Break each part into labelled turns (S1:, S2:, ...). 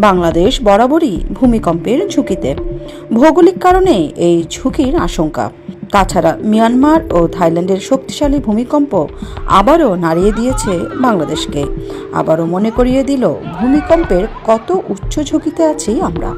S1: বাংলাদেশ বরাবরই ভূমিকম্পের ঝুঁকিতে। ভৌগোলিক কারণে এই ঝুঁকির আশঙ্কা। তাছাড়া মিয়ানমার ও থাইল্যান্ডের শক্তিশালী ভূমিকম্প আবারও নাড়িয়ে দিয়েছে বাংলাদেশকে, আবারও মনে করিয়ে দিল ভূমিকম্পের কত উচ্চ ঝুঁকিতে আছি আমরা।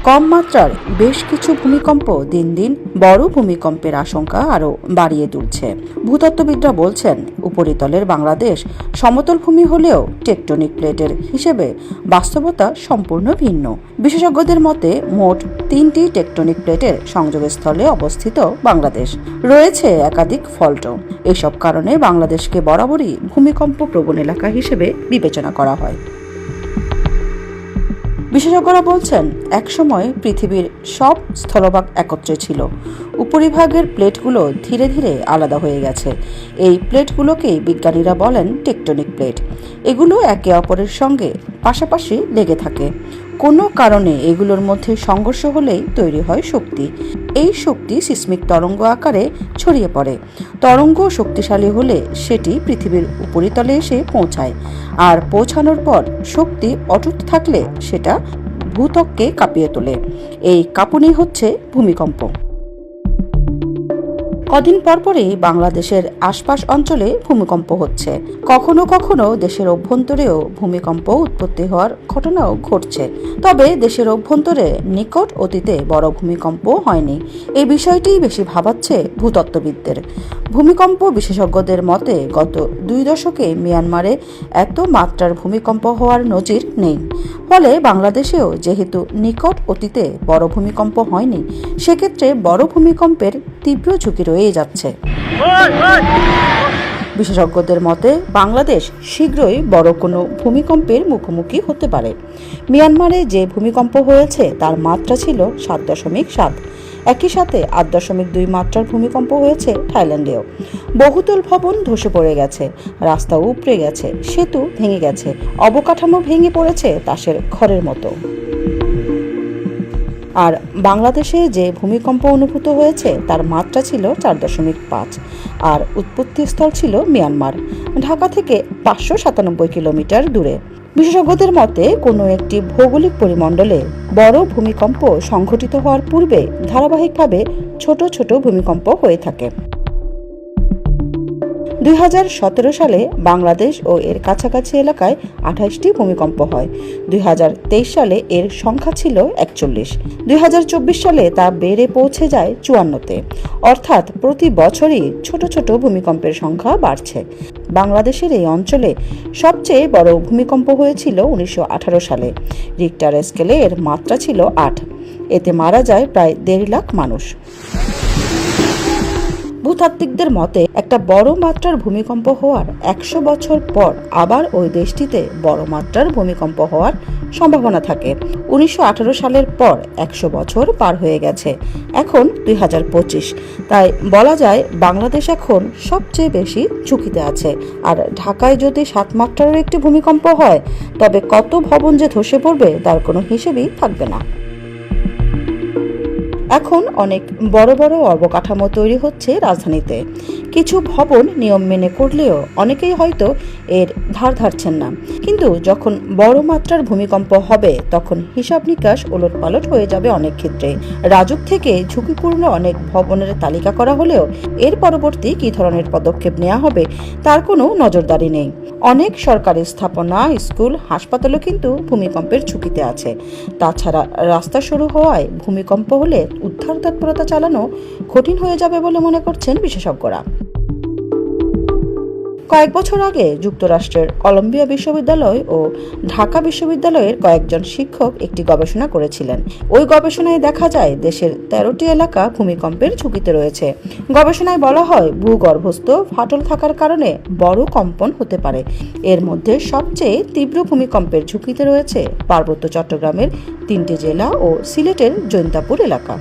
S1: কম মাত্রার বেশ কিছু ভূমিকম্প দিন দিন বড় ভূমিকম্পের আশঙ্কা আরও বাড়িয়ে তুলছে। ভূতত্ত্ববিদরা বলছেন, উপরিতলের বাংলাদেশ সমতল ভূমি হলেও টেকটনিক প্লেটের হিসেবে বাস্তবতা সম্পূর্ণ ভিন্ন। বিশেষজ্ঞদের মতে মোট 3টি টেকটনিক প্লেটের সংযোগস্থলে অবস্থিত বাংলাদেশ। রয়েছে একাধিক ফল্টও। এসব কারণে বাংলাদেশকে বরাবরই ভূমিকম্প প্রবণ এলাকা হিসেবে বিবেচনা করা হয়। বিশেষজ্ঞরা বলছেন, একসময় পৃথিবীর সব স্থলভাগ একত্রে ছিল। উপরিভাগের প্লেটগুলো ধীরে ধীরে আলাদা হয়ে গেছে। এই প্লেটগুলোকেই বিজ্ঞানীরা বলেন টেকটনিক প্লেট। এগুলো একে অপরের সঙ্গে পাশাপাশি লেগে থাকে। কোনো কারণে এগুলোর মধ্যে সংঘর্ষ হলেই তৈরি হয় শক্তি। এই শক্তি সিসমিক তরঙ্গ আকারে ছড়িয়ে পড়ে। তরঙ্গ শক্তিশালী হলে সেটি পৃথিবীর উপরিতলে এসে পৌঁছায়, আর পৌঁছানোর পর শক্তি অটুট থাকলে সেটা ভূত্বককে কাঁপিয়ে তোলে। এই কাঁপুনি হচ্ছে ভূমিকম্প। কদিন পরপরই বাংলাদেশের আশপাশ অঞ্চলে ভূমিকম্প হচ্ছে। কখনো কখনো দেশের অভ্যন্তরেও ভূমিকম্প উৎপত্তি হওয়ার ঘটনাও ঘটছে। তবে দেশের অভ্যন্তরে নিকট অতীতে বড় ভূমিকম্প হয়নি। এই বিষয়টি বেশি ভাবাচ্ছে ভূতত্ত্ববিদদের। ভূমিকম্প বিশেষজ্ঞদের মতে গত 2 দশকে মিয়ানমারে এত মাত্রার ভূমিকম্প হওয়ার নজির নেই। ফলে বাংলাদেশেও যেহেতু নিকট অতীতে বড় ভূমিকম্প হয়নি, সেক্ষেত্রে বড় ভূমিকম্পের তীব্র ঝুঁকি রয়ে যাচ্ছে। বিশেষজ্ঞদের মতে বাংলাদেশ শীঘ্রই বড় কোনো ভূমিকম্পের মুখোমুখি হতে পারে। মিয়ানমারে যে ভূমিকম্প হয়েছে তার মাত্রা ছিল 7.7। একই সাথে 8.2 মাত্রার ভূমিকম্প হয়েছে থাইল্যান্ডেও। বহুতল ভবন ধসে পড়ে গেছে, রাস্তা উপড়ে গেছে, সেতু ভেঙে গেছে, অবকাঠামো ভেঙে পড়েছে তাসের ঘরের মতো। আর বাংলাদেশে যে ভূমিকম্প অনুভূত হয়েছে তার মাত্রা ছিল 4.5, আর উৎপত্তিস্থল ছিল মিয়ানমার, ঢাকা থেকে 597 কিলোমিটার দূরে। বিশেষজ্ঞদের মতে কোনো একটি ভৌগোলিক পরিমণ্ডলে বড় ভূমিকম্প সংঘটিত হওয়ার পূর্বে ধারাবাহিকভাবে ছোট ছোট ভূমিকম্প হয়ে থাকে। 2017 সালে বাংলাদেশ ও এর কাছাকাছি এলাকায় 28টি ভূমিকম্প হয়। 2023 সালে এর সংখ্যা ছিল 41। 2024 সালে তা বেড়ে পৌঁছে যায় 54-তে। অর্থাৎ প্রতি বছরই ছোট ছোট ভূমিকম্পের সংখ্যা বাড়ছে। বাংলাদেশের এই অঞ্চলে সবচেয়ে বড় ভূমিকম্প হয়েছিল 1918 সালে। রিক্টার স্কেলে এর মাত্রা ছিল 8। এতে মারা যায় প্রায় 1.5 লাখ মানুষ। ভূতাত্ত্বিকদের মতে একটা বড় মাত্রার ভূমিকম্প হওয়ার 100 বছর পর আবার ওই দেশটিতে বড় মাত্রার ভূমিকম্প হওয়ার সম্ভাবনা থাকে। 1918 সালের পর 100 বছর পার হয়ে গেছে, এখন 2025। তাই বলা যায় বাংলাদেশ এখন সবচেয়ে বেশি ঝুঁকিতে আছে। আর ঢাকায় যদি 7 মাত্রার একটি ভূমিকম্প হয়, তবে কত ভবন যে ধসে পড়বে তার কোনো হিসেবই থাকবে না। এখন অনেক বড় বড় অবকাঠামো তৈরি হচ্ছে রাজধানীতে। কিছু ভবন নিয়ম মেনে করলেও অনেকেই হয়তো এর ধার ধারছেন না। কিন্তু যখন বড় মাত্রার ভূমিকম্প হবে তখন হিসাব নিকাশ ওলটপালট হয়ে যাবে অনেক ক্ষেত্রে। রাজুক থেকে ঝুঁকিপূর্ণ অনেক ভবনের তালিকা করা হলেও এর পরবর্তী কী ধরনের পদক্ষেপ নেওয়া হবে তার কোনো নজরদারি নেই। অনেক সরকারি স্থাপনা, স্কুল, হাসপাতালও কিন্তু ভূমিকম্পের ঝুঁকিতে আছে। তাছাড়া রাস্তা শুরু হওয়ায় ভূমিকম্প হলে উদ্ধার তৎপরতা চালানো কঠিন হয়ে যাবে বলে মনে করছেন বিশেষজ্ঞরা। কয়েক বছর আগে যুক্তরাষ্ট্রের কলম্বিয়া বিশ্ববিদ্যালয় ও ঢাকা বিশ্ববিদ্যালয়ের কয়েকজন শিক্ষক একটি গবেষণা করেছিলেন। ওই গবেষণায় দেখা যায় দেশের 13টি এলাকা ভূমিকম্পের ঝুঁকিতে রয়েছে। গবেষণায় বলা হয় ভূগর্ভস্থ ফাটল থাকার কারণে বড় কম্পন হতে পারে। এর মধ্যে সবচেয়ে তীব্র ভূমিকম্পের ঝুঁকিতে রয়েছে পার্বত্য চট্টগ্রামের 3টি জেলা ও সিলেটের জৈন্তাপুর এলাকা।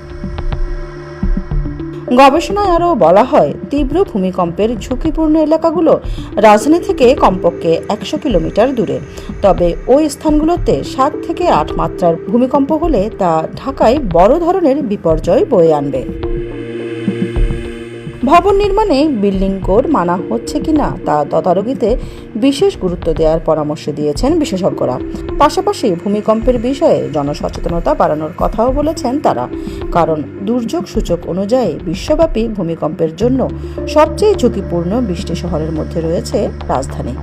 S1: গবেষণায় আরও বলা হয় তীব্র ভূমিকম্পের ঝুঁকিপূর্ণ এলাকাগুলো রাজধানী থেকে কমপক্ষে 100 কিলোমিটার দূরে। তবে ওই স্থানগুলোতে 7 থেকে 8 মাত্রার ভূমিকম্প হলে তা ঢাকায় বড় ধরনের বিপর্যয় বয়ে আনবে। ভবন নির্মাণে বিল্ডিং কোড মানা হচ্ছে কিনা তা তদারকিতে বিশেষ গুরুত্ব দেওয়ার পরামর্শ দিয়েছেন বিশেষজ্ঞরা। পাশাপাশি ভূমিকম্পের বিষয়ে জনসচেতনতা বাড়ানোর কথাও বলেছেন তারা, কারণ দুর্যোগ সূচক অনুযায়ী বিশ্বব্যাপী ভূমিকম্পের জন্য সবচেয়ে ঝুঁকিপূর্ণ 20টি শহরের মধ্যে রয়েছে রাজধানী।